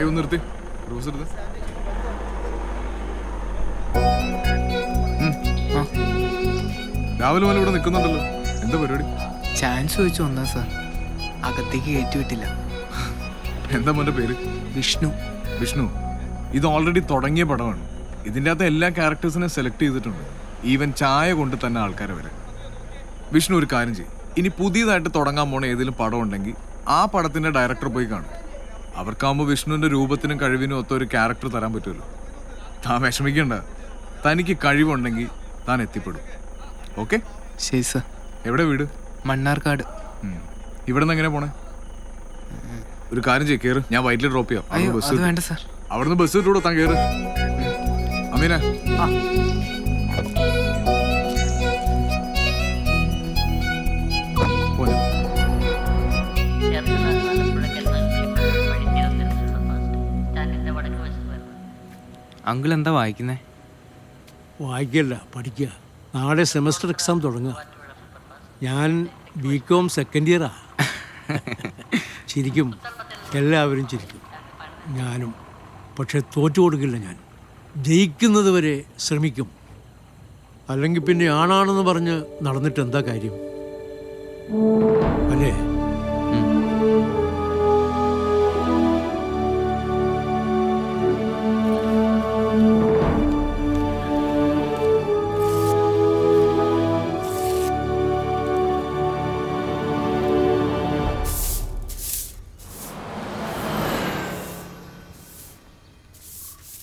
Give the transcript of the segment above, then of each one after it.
ഒന്ന് നിർത്തി റോസ് എടുത്ത്. രാവിലെ പോലെ ഇവിടെ നിൽക്കുന്നുണ്ടല്ലോ, എന്താ പരിപാടി? ചാൻസ് ചോദിച്ചു വന്നാ സാർ, അകത്തേക്ക് കയറ്റി വിട്ടില്ല. എന്താ മോന്റെ പേര്? വിഷ്ണു. വിഷ്ണു, ഇത് ഓൾറെഡി തുടങ്ങിയ പടമാണ്. ഇതിൻ്റെ അകത്ത് എല്ലാ ക്യാരക്ടേഴ്സിനെ സെലക്ട് ചെയ്തിട്ടുണ്ട്, ഈവൻ ചായ കൊണ്ട് തന്നെ ആൾക്കാരെ വരെ. വിഷ്ണു ഒരു കാര്യം ചെയ്യും, ഇനി പുതിയതായിട്ട് തുടങ്ങാൻ പോണ ഏതെങ്കിലും പടം ഉണ്ടെങ്കിൽ ആ പടത്തിന്റെ ഡയറക്ടർ പോയി കാണും. അവർക്കാവുമ്പോൾ വിഷ്ണുവിന്റെ രൂപത്തിനും കഴിവിനും ഒത്ത ഒരു ക്യാരക്ടർ തരാൻ പറ്റുമല്ലോ. താൻ വിഷമിക്കണ്ട, തനിക്ക് കഴിവുണ്ടെങ്കിൽ താൻ എത്തിപ്പെടും. ഓക്കെ? ശരി സാർ. എവിടെ വീട്? മണ്ണാർക്കാട്. ഇവിടെ നിന്ന് എങ്ങനെ പോണേ? ഒരു കാര്യം ചെയ്യ്, കയറ്, ഞാൻ വൈറ്റിൽ ഡ്രോപ്പ് ചെയ്യാം. അത് വേണ്ട സാർ. അവിടുന്ന് ബസ് കിട്ടൂടോ, താൻ കയറ്. അമീന, അങ്കിൾ എന്താ വായിക്കുന്നേ? വായിക്കല്ല, പഠിക്കുക. നാളെ സെമസ്റ്റർ എക്സാം തുടങ്ങുക. ഞാൻ BCom സെക്കൻഡ് ഇയറാ. ചിരിക്കും, എല്ലാവരും ചിരിക്കും, ഞാനും. പക്ഷെ തോറ്റു കൊടുക്കില്ല. ഞാൻ ജയിക്കുന്നത് വരെ ശ്രമിക്കും. അല്ലെങ്കിൽ പിന്നെ ആണാണെന്ന് പറഞ്ഞ് നടന്നിട്ട് എന്താ കാര്യം, അല്ലേ?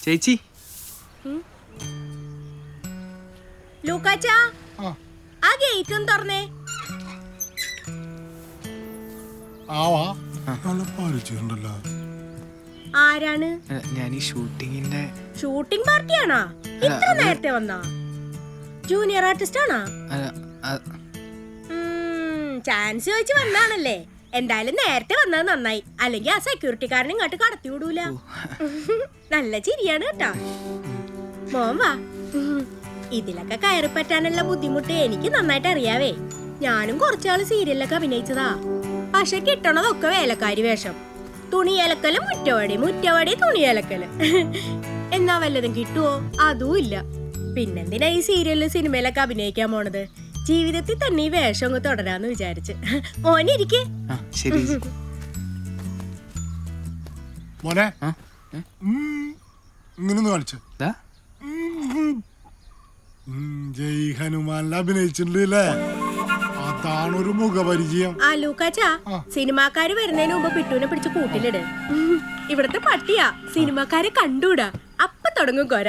ചേച്ചി, ലൂക്കാച്ചാ, ആ ഗേറ്റ് ഒന്ന് തുറന്നേ. ആരാണ്? ഞാൻ ഈ ഷൂട്ടിങ്ങിന്റെ. ഷൂട്ടിംഗ് പാർട്ടിയാണോ? ഇത്ര നേരത്തെ വന്നാ? ജൂനിയർ ആർട്ടിസ്റ്റ് ആണോ? ചാൻസ് ചോദിച്ചു വന്നാണല്ലേ? എന്തായാലും നേരത്തെ വന്നത് നന്നായി, അല്ലെങ്കിൽ ആ സെക്യൂരിറ്റിക്കാരൻ ഇങ്ങോട്ട് കടത്തി വിടൂല. നല്ല ചിരിയാണ് കേട്ടാ. മോൻ വാ. ഇതിലൊക്കെ കയറി പറ്റാനുള്ള ബുദ്ധിമുട്ട് എനിക്ക് നന്നായിട്ട് അറിയാവേ. ഞാനും കുറച്ചാള് സീരിയലൊക്കെ അഭിനയിച്ചതാ. പക്ഷെ കിട്ടണതൊക്കെ വേലക്കാരി വേഷം. തുണിയലക്കല് മുറ്റവടി, മുറ്റവടി തുണിയലക്കല്. എന്നാ വല്ലതും കിട്ടുവോ? അതും ഇല്ല. പിന്നെന്തിനാ ഈ സീരിയലിലും സിനിമയിലൊക്കെ അഭിനയിക്കാൻ പോണത്? ജീവിതത്തിൽ തന്നെ ഈ വേഷം അങ്ങ് തുടരാന്ന് വിചാരിച്ച്. മോനിരിക്കെ. മോനെ ഇങ്ങനൊന്ന് കളിച്ചു. ജയ് ഹനുമാനിൽ അഭിനയിച്ചിട്ടുണ്ടല്ലേ? അതാണ് ഒരു മുഖപരിചയം. ആ ലൂക്കാച്ചാ, സിനിമാക്കാര് വരുന്നതിന് മുമ്പ് പിട്ടൂനെ പിടിച്ച് കൂട്ടിലിട്. ഇവിടത്തെ പട്ടിയാ, സിനിമാക്കാരെ കണ്ടൂടാ, അപ്പൊ തുടങ്ങും കൊര.